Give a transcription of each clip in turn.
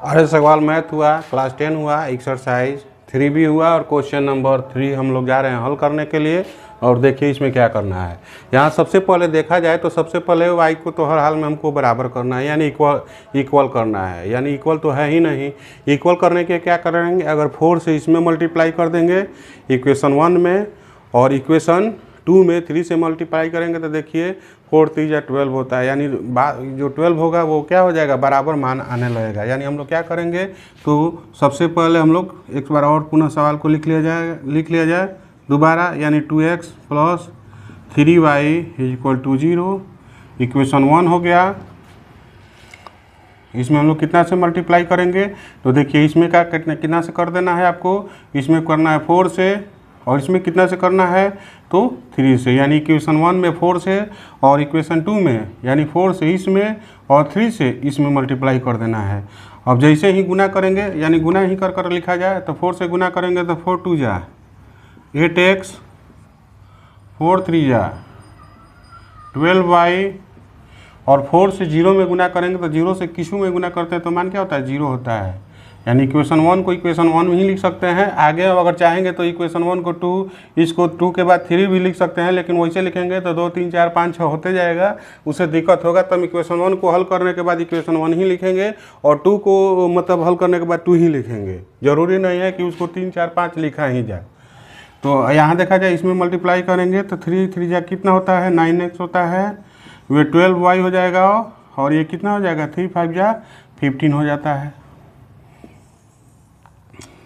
अरे सवाल मैथ हुआ, क्लास 10 हुआ, एक्सरसाइज 3B हुआ और क्वेश्चन नंबर 3 हम लोग जा रहे हैं हल करने के लिए। और देखिए इसमें क्या करना है। यहाँ सबसे पहले देखा जाए तो सबसे पहले y को तो हर हाल में हमको बराबर करना है, यानी इक्वल करना है, यानी इक्वल तो है ही नहीं। इक्वल करने के क्या करेंगे, अगर 4 से इसमें मल्टीप्लाई कर देंगे इक्वेशन 1 में, और इक्वेशन 2 में 3 से मल्टीप्लाई करेंगे तो देखिए 4 3 या 12 होता है, यानी जो 12 होगा वो क्या हो जाएगा, बराबर मान आने लगेगा। यानी हम लोग क्या करेंगे, तो सबसे पहले हम लोग एक बार और पुनः सवाल को लिख लिया जाए दोबारा, यानी 2x plus 3y equal to 0, equation 1 हो गया। इसमें हम लोग कितना से मल्टीप्लाई करेंगे, तो देखिए इसमें क्या कितना से कर देना है आपको, इसमें करना है 4 से, और इसमें कितना से करना है तो 3 से, यानी इक्वेशन 1 में 4 से और इक्वेशन 2 में यानी 4 से इसमें और 3 से इसमें मल्टीप्लाई कर देना है। अब जैसे ही गुना करेंगे, यानी गुना ही कर लिखा जाए, तो 4 से गुना करेंगे तो 4 2 जा 8x, 4 3 जा 12y, और 4 से 0 में गुना करेंगे तो 0 से किसू में गुना करते हैं तो मान क्या होता है, 0 होता है। यानी इक्वेशन 1 को इक्वेशन 1 में ही लिख सकते हैं। आगे अगर चाहेंगे तो इक्वेशन 1 को 2, इसको 2 के बाद 3 भी लिख सकते हैं, लेकिन वैसे लिखेंगे तो 2 3 4 5 6 होते जाएगा, उससे दिक्कत होगा। तब इक्वेशन 1 को हल करने के बाद इक्वेशन 1 ही लिखेंगे, और 2 को मतलब हल करने के बाद 2 ही लिखेंगे। ज़रूरी नहीं है कि उसको 3 4 5 लिखा ही जाए। तो यहाँ देखा जाए इसमें मल्टीप्लाई करेंगे तो 3 3 जा कितना होता है, 9x होता है, वे 12y हो जाएगा, और ये कितना हो जाएगा, 3 5 जा 15 हो जाता है।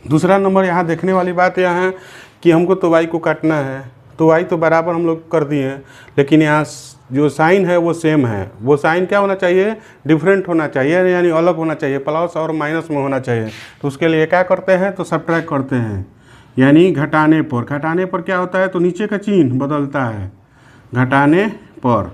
दूसरा नंबर यहाँ देखने वाली बात यह है कि हमको तो y को काटना है, तो y तो बराबर हम लोग कर दिए, लेकिन यहाँ जो साइन है वो सेम है। वो साइन क्या होना चाहिए, डिफरेंट होना चाहिए, यानी अलग होना चाहिए, प्लस और माइनस में होना चाहिए। तो उसके लिए क्या करते हैं, तो सब्ट्रैक्ट करते हैं, यानी घटाने पर क्या होता है, तो नीचे का चिन्ह बदलता है घटाने पर।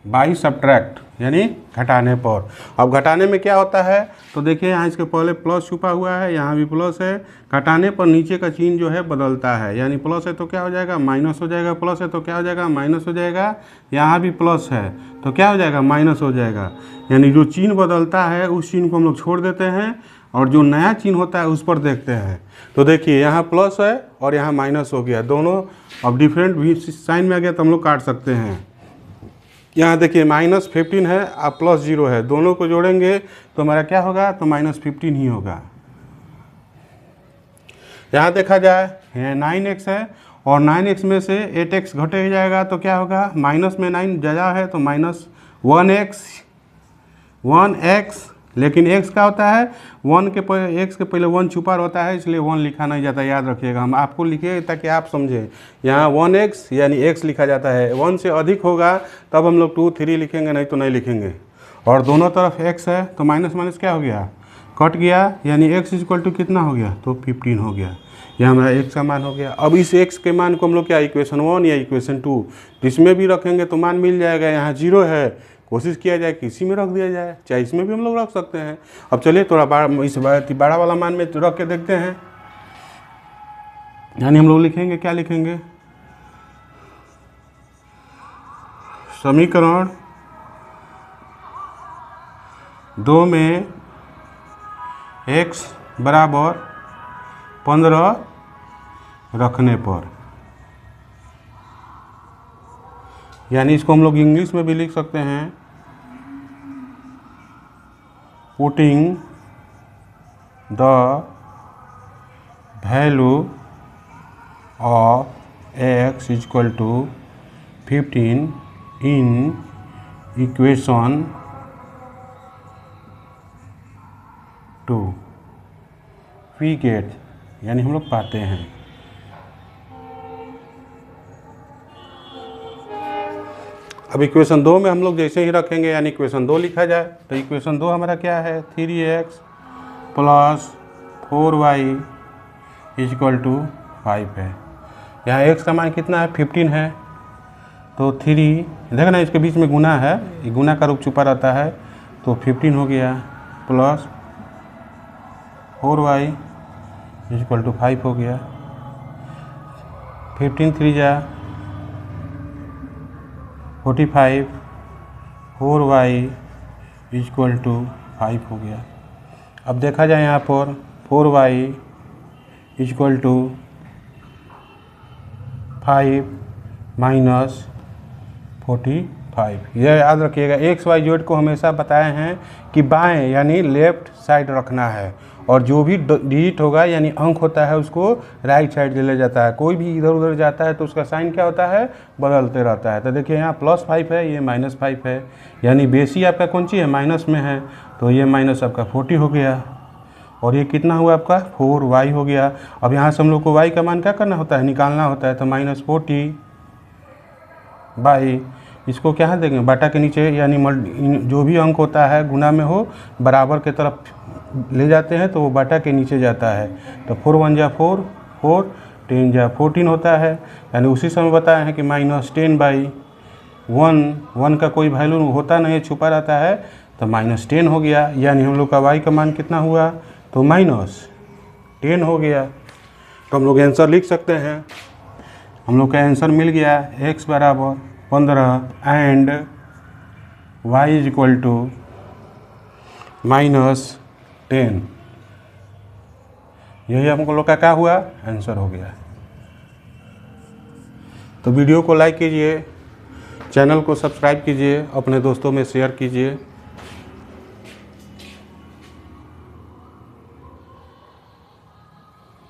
बाई सब्ट्रैक्ट यानी घटाने पर। अब घटाने में क्या होता है, तो देखिए यहाँ इसके पहले प्लस छुपा हुआ है, यहाँ भी प्लस है। घटाने पर नीचे का चिन्ह जो है बदलता है, यानी प्लस है तो क्या हो जाएगा, माइनस हो जाएगा, प्लस है तो क्या हो जाएगा, माइनस हो जाएगा। यहाँ भी प्लस है तो क्या हो जाएगा, माइनस हो जाएगा। यानी जो चिन्ह बदलता है उस चिन्ह को हम लोग छोड़ देते हैं, और जो नया चिन्ह होता है उस पर देखते हैं। तो देखिए यहाँ प्लस है और यहाँ माइनस हो गया, दोनों अब डिफरेंट भी साइन में आ गया तो हम लोग काट सकते हैं। यहाँ देखिए -15 है और +0 है, दोनों को जोड़ेंगे तो हमारा क्या होगा, तो -15 ही होगा। यहाँ देखा जाए ये 9x है, और 9x में से 8x घटे जाएगा तो क्या होगा, माइनस में 9 ज़्यादा है तो -1x, लेकिन x का होता है 1 के पहले, x के पहले 1 छुपा रहता है, इसलिए 1 लिखा नहीं जाता, याद रखिएगा। हम आपको लिखे ताकि आप समझें। यहाँ 1x यानी x लिखा जाता है, 1 से अधिक होगा तब हम लोग 2 3 लिखेंगे, नहीं तो नहीं लिखेंगे। और दोनों तरफ x है तो माइनस माइनस क्या हो गया, कट गया, यानी x इक्वल टू कितना हो गया, तो 15 हो गया। यह हमारा x का मान हो गया। अब इस x के मान को हम लोग क्या, इक्वेशन 1 या इक्वेशन 2 जिसमें भी रखेंगे तो मान मिल जाएगा। यहाँ 0 है, कोशिश किया जाए कि इसी में रख दिया जाए, चाहे इसमें भी हम लोग रख सकते हैं। अब चलिए थोड़ा इस बड़ा वाला मान में रख के देखते हैं। यानी हम लोग लिखेंगे, क्या लिखेंगे, समीकरण 2 में x बराबर 15 रखने पर, यानी इसको हम लोग इंग्लिश में भी लिख सकते हैं, putting the value of x equal to 15 in equation 2 we get, यानी हम लोग पाते हैं। अब इक्वेशन 2 में हम लोग जैसे ही रखेंगे, यानी इक्वेशन 2 लिखा जाए, तो इक्वेशन 2 हमारा क्या है, 3x plus 4y equal to 5 है। यहाँ x का मान कितना है, 15 है, तो 3 देखना ना इसके बीच में गुना है, ये गुना का रूप छुपा रहता है, तो 15 हो गया, प्लस 4y इक्वल टू 5 हो गया। 15 3 जा 45, 4y इक्वल टू 5 हो गया। अब देखा जाए यहाँ पर 4y इक्वल टू 5 माइनस 45। यह याद रखिएगा, एक्स वाई जेड को हमेशा बताए हैं कि बाएं यानी लेफ्ट साइड रखना है, और जो भी डिजिट होगा यानी अंक होता है उसको राइट साइड ले जाता है। कोई भी इधर उधर जाता है तो उसका साइन क्या होता है, बदलते रहता है। तो देखिए यहाँ +5 है, ये -5 है, यानी बेसी आपका कौन सी है, माइनस में है, तो ये माइनस आपका 40 हो गया। और ये कितना हुआ आपका 4y हो गया। अब यहाँ से हम लोग को y का मान क्या करना होता है, निकालना होता है। तो -40 बाई, इसको क्या देंगे, बटा के नीचे, यानी जो भी अंक होता है गुना में हो बराबर के तरफ ले जाते हैं तो वो बटा के नीचे जाता है। तो 4 1 जा 4, 4 10 जा 14 होता है। यानी उसी समय बताया है कि -10/1 का कोई वैल्यू होता नहीं है, छुपा रहता है, तो -10 हो गया। यानी हम लोग का y का मान कितना हुआ, तो -10 हो गया। तो हम लोग आंसर लिख सकते हैं। हम लोग का आंसर मिल गया, x बराबर 15 एंड y इक्वल टू -10। यही हम लोग का क्या हुआ, आंसर हो गया। तो वीडियो को लाइक कीजिए, चैनल को सब्सक्राइब कीजिए, अपने दोस्तों में शेयर कीजिए।